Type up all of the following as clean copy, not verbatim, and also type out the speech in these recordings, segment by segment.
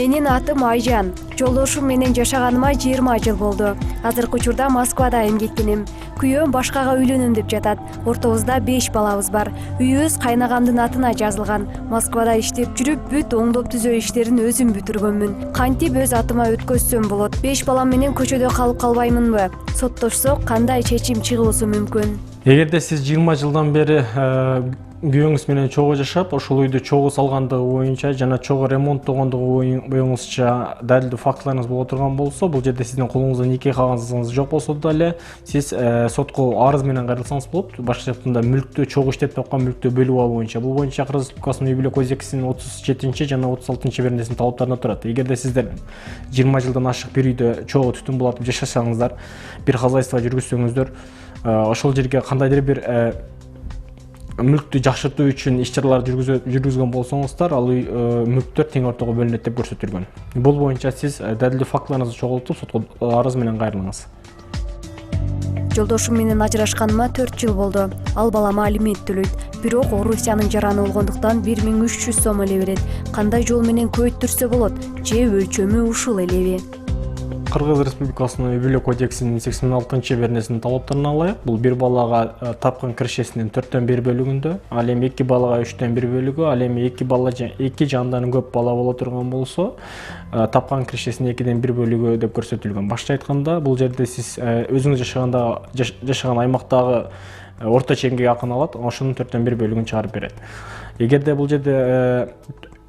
Менин атым Айжан. Жолдошум менен жашаганыма 20 жыл болду. Азыркы учурда Москвада эмгектенем. Күйөөм башкага үйлөнөм деп жатат. Ортобузда 5 балабыз бар. Үйүбүз кайнагамдын атына жазылган. Москвада иштеп жүрүп, бүт оңдоп түзөө иштерин өзүм бүтүргөнмүн. Кантип өз атыма өткөзсөм болот? 5 балам менен көчөдө калып калбаймынбы? Соттошсок, кандай чечим чыгуусу мүмкүн? Эгерде сиз 20 жылдан бери күйөөңүз менен чогуу жашап, ошол үйдү чогуу салгандыгы боюнча жана чогуу ремонттогондугу боюңузча далилдүү фактыларыңыз боло турган болсо, бул жерде сиздин колуңузда нике кагазыңыз жок болсо деле сиз сотко арыз менен кайрылсаңыз болот. Башкача айтканда, мүлктү чогуу иштеп тапкан мүлктү бөлүп алуу боюнча. Бул боюнча Кыргыз Республикасынын үй бүлөк кодексинин 37 жана 36-беренесинин талаптарына турат. Эгерде сиздер 20 жылдан ашык бир үйдө чогуу түтүн булатып жашасаңыздар, бир хозяйство жүргүзсөңүздөр, ошол жерге кандайдыр бир мүлктү жакшыртуу үчүн иш-чараларды жүргүзгөн болсоңуздар, ал мүлктөр тең ортого бөлүнөт деп көрсөтүлгөн. Бул боюнча сиз далилдүү фактыларыңызды чогултуп, сотко арыз менен кайрылыңыз. Жолдошум менен ажырашканыма 4 жыл болду. Ал балама алимент төлөйт. Бирок Орусиянын жараны болгондуктан 1300 сом эле берет. Кандай жол менен көйттүрсө болот? Же өлчөмү ушул элеби? Кыргыз Республикасынын үй бүлөк кодексинин 86-беренесинин талаптарына ылайык, бул бир балага тапкан кирешесинин 4төн 1 бөлүгүндө, ал эми 2 балага 3төн 1 бөлүгү, ал эми 2 же андан көп бала боло турган болсо, тапкан кирешесинин 2ден 1 бөлүгү деп көрсөтүлгөн. Башкача айтканда, бул жерде сиз өзүңүз жашаган аймактагы орточо эмгек акын алат, ошонун 4төн 1 бөлүгүн чыгарып берет. Эгерде бул жерде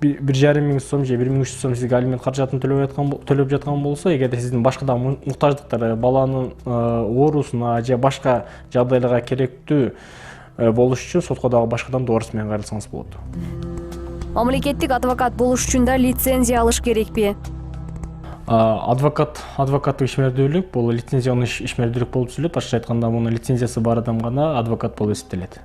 1,5 миң сом же 1300 сом сизге алимент каражатын төлөп жаткан болсо, эгерде сиздин башка да муктаждыктар баланын оорусуна же башка жагдайларга керектүү болуш үчүн сотко дагы башкадан арыз менен кайрылсаңыз болот. Мамлекеттик адвокат болуш үчүн да лицензия алыш керекпи? Адвокаттык ишмердүүлүк бул лицензиялык ишмердүүлүк болуп түзүлөт. Башкача айтканда, мунун лицензиясы бар адам гана адвокат болуп эсептелет.